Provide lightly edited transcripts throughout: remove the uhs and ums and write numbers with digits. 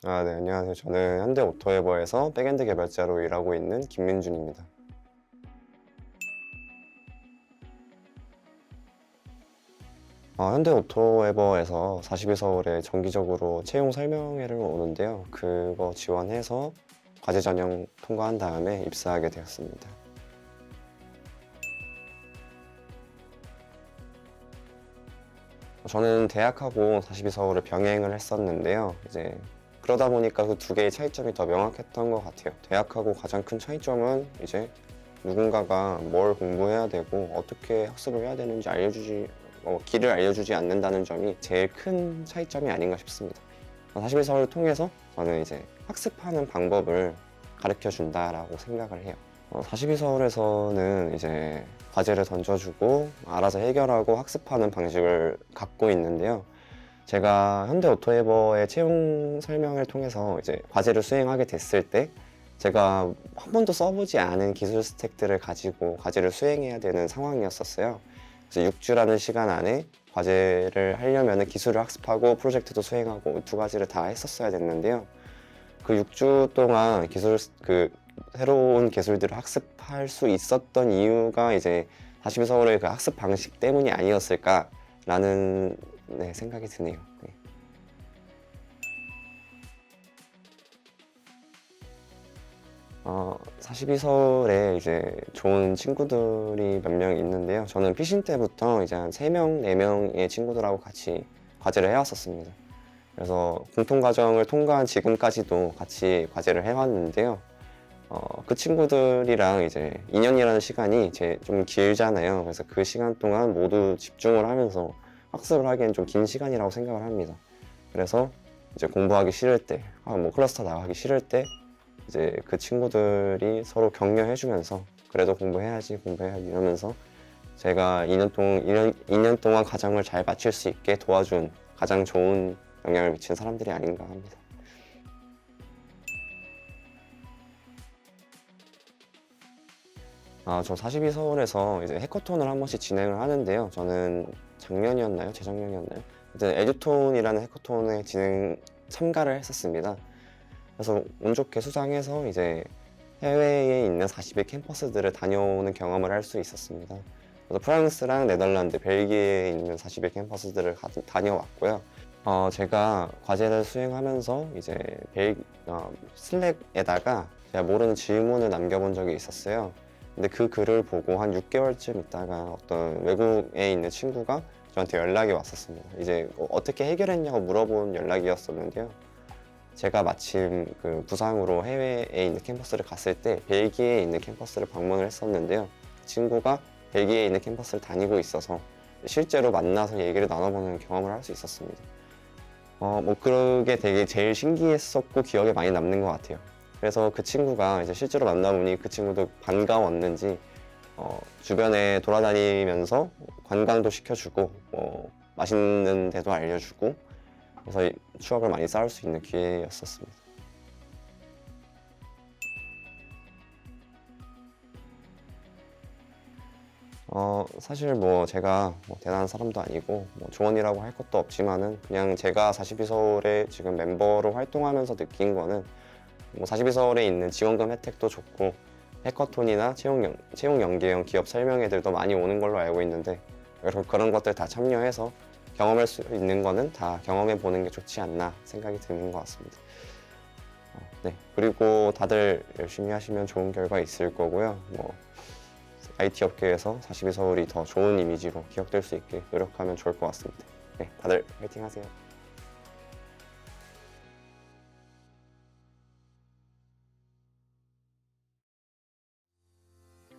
네, 안녕하세요. 저는 현대오토에버에서 백엔드 개발자로 일하고 있는 김민준입니다. 현대오토에버에서 42서울에 정기적으로 채용 설명회를 오는데요. 그거 지원해서 과제 전형 통과한 다음에 입사하게 되었습니다. 저는 대학하고 42서울을 병행을 했었는데요. 그러다 보니까 그 두 개의 차이점이 더 명확했던 것 같아요. 대학하고 가장 큰 차이점은 이제 누군가가 뭘 공부해야 되고 어떻게 학습을 해야 되는지 길을 알려주지 않는다는 점이 제일 큰 차이점이 아닌가 싶습니다. 42서울을 통해서 저는 이제 학습하는 방법을 가르쳐 준다라고 생각을 해요. 42서울에서는 이제 과제를 던져주고 알아서 해결하고 학습하는 방식을 갖고 있는데요. 제가 현대오토에버의 채용 설명을 통해서 이제 과제를 수행하게 됐을 때 제가 한 번도 써보지 않은 기술 스택들을 가지고 과제를 수행해야 되는 상황이었었어요. 그래서 6주라는 시간 안에 과제를 하려면 기술을 학습하고 프로젝트도 수행하고 두 가지를 다 했었어야 됐는데요. 그 6주 동안 새로운 기술들을 학습할 수 있었던 이유가 이제 42서울의 그 학습 방식 때문이 아니었을까라는 생각이 드네요. 네. 42서울에 이제 좋은 친구들이 몇 명 있는데요. 저는 피신 때부터 이제 한 3명, 4명의 친구들하고 같이 과제를 해왔었습니다. 그래서 공통과정을 통과한 지금까지도 같이 과제를 해왔는데요. 그 친구들이랑 이제 2년이라는 시간이 좀 길잖아요. 그래서 그 시간 동안 모두 집중을 하면서 학습을 하기엔 좀 긴 시간이라고 생각을 합니다. 그래서 이제 공부하기 싫을 때, 클러스터 나가기 싫을 때 이제 그 친구들이 서로 격려해주면서 그래도 공부해야지 이러면서 제가 2년 동안 과정을 잘 마칠 수 있게 도와준 가장 좋은 영향을 미친 사람들이 아닌가 합니다. 저 42서울에서 이제 해커톤을 한 번씩 진행을 하는데요. 저는 작년이었나요? 재작년이었나요? 하여튼 에듀톤이라는 해커톤에 참가를 했었습니다. 그래서 운 좋게 수상해서 이제 해외에 있는 40의 캠퍼스들을 다녀오는 경험을 할 수 있었습니다. 그래서 프랑스랑 네덜란드, 벨기에에 있는 40의 캠퍼스들을 다녀왔고요. 제가 과제를 수행하면서 이제 슬랙에다가 제가 모르는 질문을 남겨본 적이 있었어요. 근데 그 글을 보고 한 6개월쯤 있다가 어떤 외국에 있는 친구가 저한테 연락이 왔었습니다. 이제 어떻게 해결했냐고 물어본 연락이었었는데요. 제가 마침 그 부상으로 해외에 있는 캠퍼스를 갔을 때 벨기에에 있는 캠퍼스를 방문을 했었는데요. 친구가 벨기에에 있는 캠퍼스를 다니고 있어서 실제로 만나서 얘기를 나눠보는 경험을 할 수 있었습니다. 그게 되게 제일 신기했었고 기억에 많이 남는 것 같아요. 그래서 그 친구가 이제 실제로 만나보니 그 친구도 반가웠는지 주변에 돌아다니면서 관광도 시켜주고 맛있는 데도 알려주고 그래서 추억을 많이 쌓을 수 있는 기회였었습니다. 사실 제가 대단한 사람도 아니고 조언이라고 할 것도 없지만은 그냥 제가 42서울에 지금 멤버로 활동하면서 느낀 거는 42서울에 있는 지원금 혜택도 좋고 해커톤이나 채용 연계형 기업 설명회들도 많이 오는 걸로 알고 있는데 그런 것들 다 참여해서 경험할 수 있는 거는 다 경험해 보는 게 좋지 않나 생각이 드는 것 같습니다. 네. 그리고 다들 열심히 하시면 좋은 결과 있을 거고요. IT 업계에서 42서울이 더 좋은 이미지로 기억될 수 있게 노력하면 좋을 것 같습니다. 네, 다들 화이팅 하세요.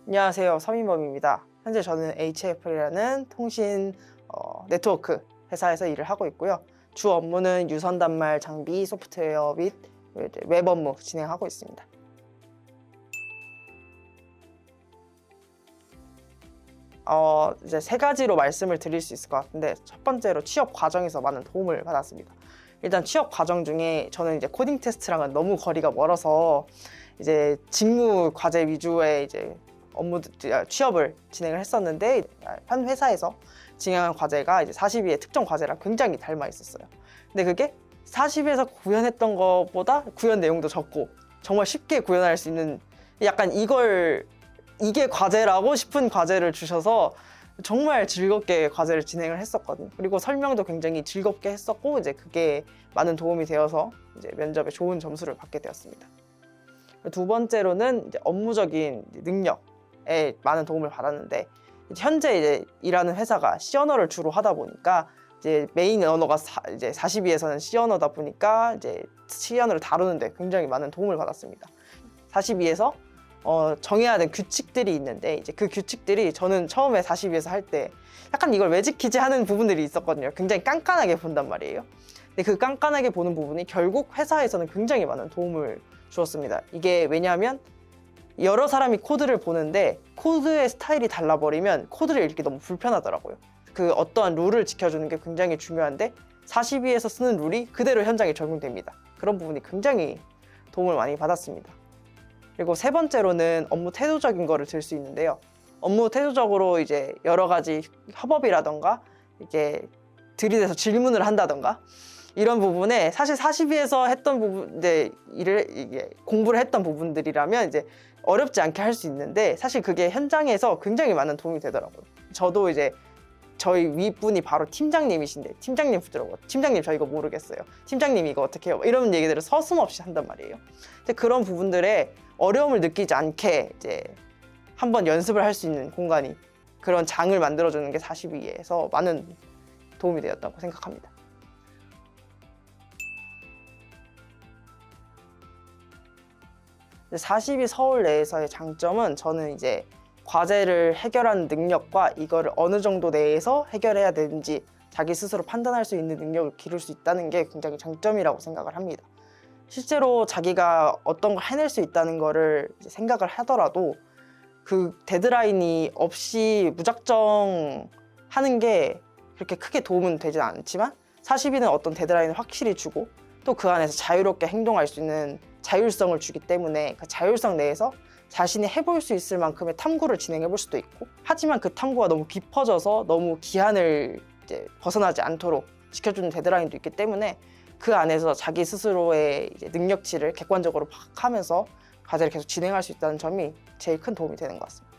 안녕하세요. 서민범입니다. 현재 저는 HF이라는 통신 네트워크 회사에서 일을 하고 있고요. 주 업무는 유선 단말 장비, 소프트웨어 및 웹 업무 진행하고 있습니다. 이제 세 가지로 말씀을 드릴 수 있을 것 같은데, 첫 번째로 취업 과정에서 많은 도움을 받았습니다. 일단 취업 과정 중에 저는 이제 코딩 테스트랑은 너무 거리가 멀어서 이제 직무 과제 위주의 이제 취업을 진행을 했었는데, 한 회사에서 진행한 과제가 이제 42의 특정 과제랑 굉장히 닮아 있었어요. 근데 그게 40에서 구현했던 것보다 구현 내용도 적고 정말 쉽게 구현할 수 있는 약간 이게 과제라고 싶은 과제를 주셔서 정말 즐겁게 과제를 진행을 했었거든요. 그리고 설명도 굉장히 즐겁게 했었고 이제 그게 많은 도움이 되어서 이제 면접에 좋은 점수를 받게 되었습니다. 두 번째로는 이제 업무적인 능력에 많은 도움을 받았는데 현재 이제 일하는 회사가 C 언어를 주로 하다 보니까 이제 메인 언어가 이제 42에서는 C 언어다 보니까 이제 C 언어를 다루는데 굉장히 많은 도움을 받았습니다. 42에서 정해야 될 규칙들이 있는데 이제 그 규칙들이 저는 처음에 42에서 할 때 약간 이걸 왜 지키지 하는 부분들이 있었거든요. 굉장히 깐깐하게 본단 말이에요. 근데 그 깐깐하게 보는 부분이 결국 회사에서는 굉장히 많은 도움을 주었습니다. 이게 왜냐하면 여러 사람이 코드를 보는데 코드의 스타일이 달라버리면 코드를 읽기 너무 불편하더라고요. 그 어떠한 룰을 지켜주는 게 굉장히 중요한데 42에서 쓰는 룰이 그대로 현장에 적용됩니다. 그런 부분이 굉장히 도움을 많이 받았습니다. 그리고 세 번째로는 업무 태도적인 거를 들 수 있는데요. 업무 태도적으로 이제 여러 가지 협업이라던가 이게 들이대서 질문을 한다던가 이런 부분에 사실 42에서 했던 부분 이제 공부를 했던 부분들이라면 이제 어렵지 않게 할 수 있는데 사실 그게 현장에서 굉장히 많은 도움이 되더라고요. 저도 이제 저희 윗분이 바로 팀장님이신데 팀장님 부르고 팀장님 저 이거 모르겠어요. 팀장님 이거 어떻게 해요? 이런 얘기들을 서슴없이 한단 말이에요. 근데 그런 부분들에 어려움을 느끼지 않게 이제 한번 연습을 할 수 있는 공간이 그런 장을 만들어주는 게 42에서 많은 도움이 되었다고 생각합니다. 근데 42 서울 내에서의 장점은 저는 이제 과제를 해결하는 능력과 이거를 어느 정도 내에서 해결해야 되는지 자기 스스로 판단할 수 있는 능력을 기를 수 있다는 게 굉장히 장점이라고 생각을 합니다. 실제로 자기가 어떤 걸 해낼 수 있다는 거를 이제 생각을 하더라도 그 데드라인이 없이 무작정 하는 게 그렇게 크게 도움은 되진 않지만 42는 어떤 데드라인을 확실히 주고 또 그 안에서 자유롭게 행동할 수 있는 자율성을 주기 때문에 그 자율성 내에서 자신이 해볼 수 있을 만큼의 탐구를 진행해 볼 수도 있고 하지만 그 탐구가 너무 깊어져서 너무 기한을 이제 벗어나지 않도록 지켜주는 데드라인도 있기 때문에 그 안에서 자기 스스로의 이제 능력치를 객관적으로 파악하면서 과제를 계속 진행할 수 있다는 점이 제일 큰 도움이 되는 것 같습니다.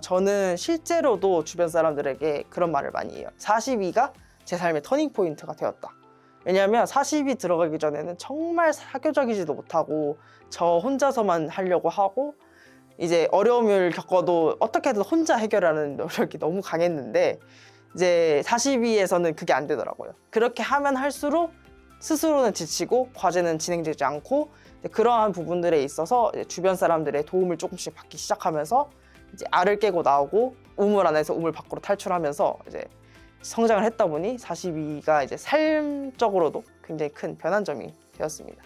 저는 실제로도 주변 사람들에게 그런 말을 많이 해요. 42가 제 삶의 터닝 포인트가 되었다. 왜냐하면 40이 들어가기 전에는 정말 사교적이지도 못하고 저 혼자서만 하려고 하고 이제 어려움을 겪어도 어떻게든 혼자 해결하는 노력이 너무 강했는데 이제 42에서는 그게 안 되더라고요. 그렇게 하면 할수록 스스로는 지치고 과제는 진행되지 않고 그러한 부분들에 있어서 주변 사람들의 도움을 조금씩 받기 시작하면서 이제 알을 깨고 나오고 우물 안에서 우물 밖으로 탈출하면서 이제 성장을 했다 보니 42가 이제 삶적으로도 굉장히 큰 변환점이 되었습니다.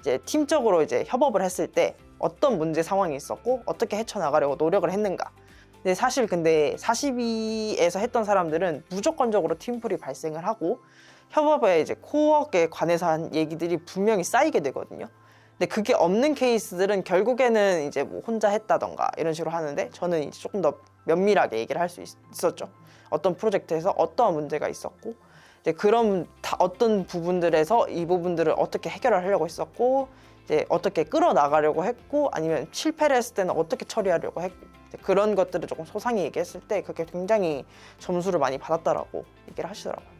이제 팀적으로 이제 협업을 했을 때 어떤 문제 상황이 있었고 어떻게 헤쳐나가려고 노력을 했는가. 근데 사실 42에서 했던 사람들은 무조건적으로 팀플이 발생을 하고 협업에 이제 코어에 관해서 한 얘기들이 분명히 쌓이게 되거든요. 근데 그게 없는 케이스들은 결국에는 이제 뭐 혼자 했다던가 이런 식으로 하는데 저는 이제 조금 더 면밀하게 얘기를 할 수 있었죠. 어떤 프로젝트에서 어떠한 문제가 있었고 이제 그런 어떤 부분들에서 이 부분들을 어떻게 해결을 하려고 했었고 이제 어떻게 끌어나가려고 했고 아니면 실패를 했을 때는 어떻게 처리하려고 했고 그런 것들을 조금 소상히 얘기했을 때 그게 굉장히 점수를 많이 받았다라고 얘기를 하시더라고요.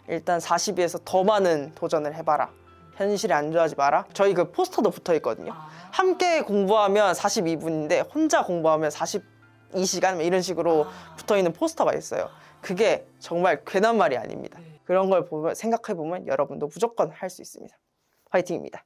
일단 42에서 더 많은 도전을 해봐라. 현실에 안주하지 마라. 저희 그 포스터도 붙어 있거든요. 함께 공부하면 42분인데 혼자 공부하면 42시간 이런 식으로 붙어 있는 포스터가 있어요. 그게 정말 괜한 말이 아닙니다. 그런 걸 생각해 보면 여러분도 무조건 할 수 있습니다. 화이팅입니다.